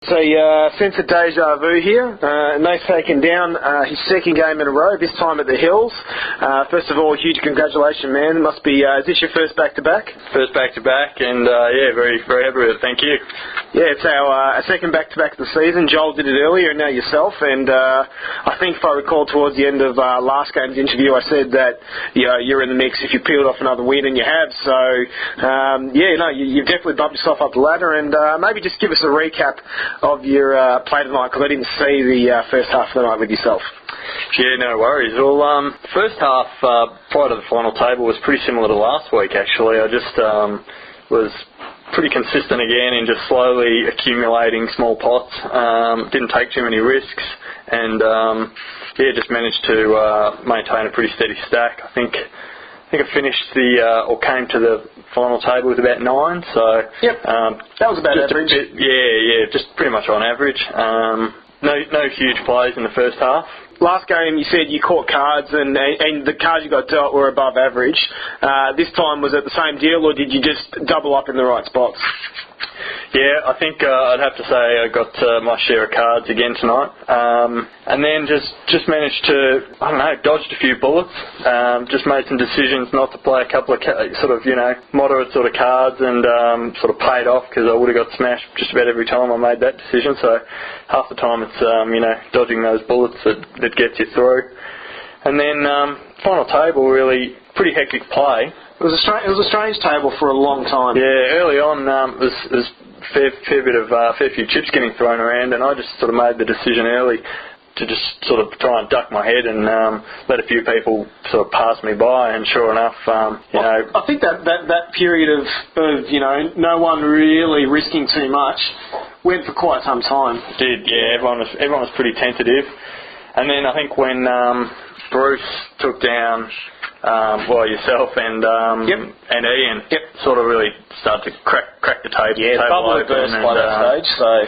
So sense of deja vu here. Nate's taken down his second game in a row, this time at the Hills. First of all, huge congratulations, man. It must be, is this your first back-to-back? First back-to-back, and yeah, very, very happy with it. Thank you. Yeah, it's our second back-to-back of the season. Joel did it earlier, and now yourself. And I think if I recall towards the end of last game's interview, I said that you're in the mix if you peeled off another win, and you have. So, you've definitely bumped yourself up the ladder. And maybe just give us a recap of your play tonight, because I didn't see the first half of the night with yourself. Yeah, no worries. Well, first half prior to the final table was pretty similar to last week, actually. I just was pretty consistent again in just slowly accumulating small pots. Didn't take too many risks, and just managed to maintain a pretty steady stack. I think I finished came to the final table with about 9. So yep, that was about average. Just pretty much on average. No huge plays in the first half. Last game you said you caught cards and the cards you got dealt were above average. This time was it the same deal, or did you just double up in the right spots? Yeah, I think I'd have to say I got my share of cards again tonight. And then just managed to, dodged a few bullets. Just made some decisions not to play a couple of moderate sort of cards, and sort of paid off, because I would have got smashed just about every time I made that decision. So half the time it's, dodging those bullets that gets you through. And then final table, really pretty hectic play. It was a strange table for a long time. Yeah, early on it was fair few chips getting thrown around, and I just sort of made the decision early to just sort of try and duck my head and let a few people sort of pass me by, and sure enough, I think that period of no one really risking too much went for quite some time. It did, yeah. Everyone was pretty tentative, and then I think when Bruce took down yourself and Ian sort of really started to crack the table. Yeah, the bubble had burst by that stage. So,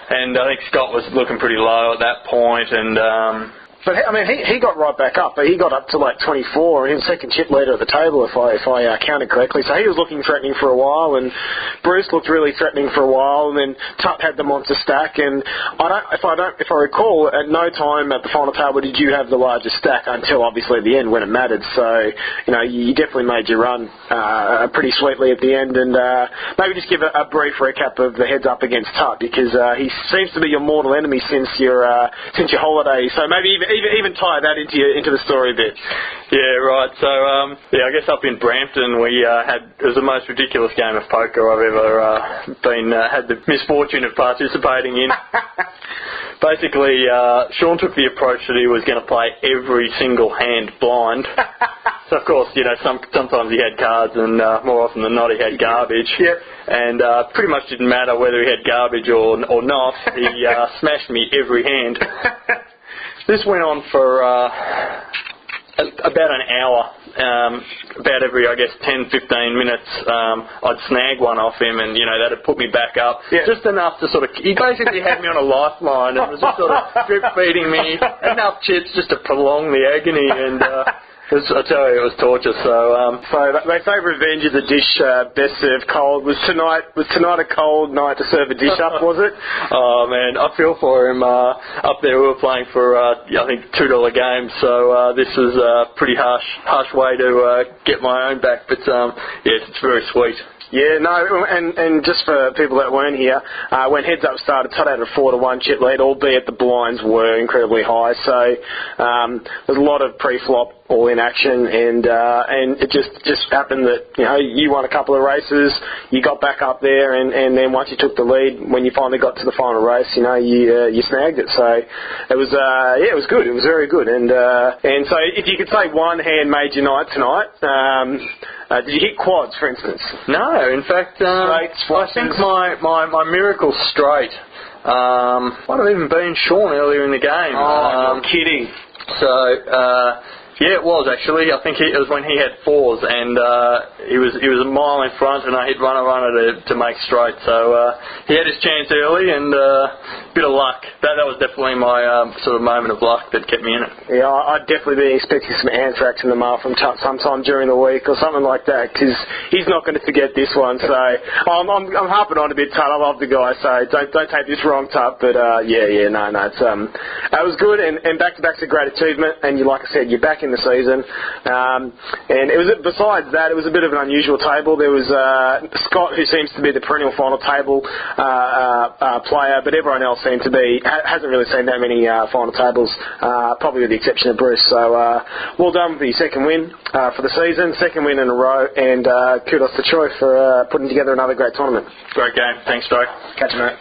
and I think Scott was looking pretty low at that point, and. But I mean, he got right back up. But he got up to like 24, and he was second chip leader at the table, if I counted correctly. So he was looking threatening for a while, and Bruce looked really threatening for a while, and then Tutt had the monster stack. And if I recall, at no time at the final table did you have the largest stack until obviously the end when it mattered. So you definitely made your run pretty sweetly at the end. And maybe just give a brief recap of the heads up against Tutt, because he seems to be your mortal enemy since your holiday. So maybe even tie that into the story a bit. Yeah, right. So, I guess up in Brampton it was the most ridiculous game of poker I've ever had the misfortune of participating in. Basically, Sean took the approach that he was going to play every single hand blind. So, of course, sometimes he had cards, and more often than not he had garbage. Yep. And pretty much didn't matter whether he had garbage or not. He smashed me every hand. This went on for about an hour. About every, 10, 15 minutes, I'd snag one off him, and, that'd put me back up. Yeah. Just enough to he basically had me on a lifeline, and was just sort of drip feeding me enough chips just to prolong the agony, and I tell you, it was torture. So they say revenge is a dish best served cold. Was tonight a cold night to serve a dish up? Was it? Oh man, I feel for him. Up there, we were playing for I think $2 games. So this was a pretty harsh way to get my own back. But yes, it's very sweet. Yeah, no, and just for people that weren't here, when Heads Up started, Todd had a 4-1 chip lead, albeit the blinds were incredibly high. So there's a lot of pre-flop all-in action, and it just happened that you won a couple of races, you got back up there, and then once you took the lead, when you finally got to the final race, you snagged it. So it was it was good. It was very good, and so if you could say one hand made your night tonight. Did you hit quads, for instance? No, in fact, I think my miracle straight might have even been Sean earlier in the game. Oh, I'm kidding. So, Yeah, it was actually. I think it was when he had fours, and he was a mile in front, and I hit runner to make straight. So he had his chance early, and a bit of luck. That was definitely my sort of moment of luck that kept me in it. Yeah, I'd definitely be expecting some anthrax in the mail from Tut sometime during the week or something like that, because he's not going to forget this one. So I'm harping on a bit, Tut. I love the guy, so don't take this wrong, Tut. But no, it's it was good, and back-to-back's a great achievement. And like I said, you're back in the season, and it was besides that, it was a bit of an unusual table. There was Scott, who seems to be the perennial final table player, but everyone else seemed to be hasn't really seen that many final tables, probably with the exception of Bruce. So well done with the second win for the season, second win in a row, and kudos to Troy for putting together another great tournament. Great game. Thanks, Joe. Catch you, mate.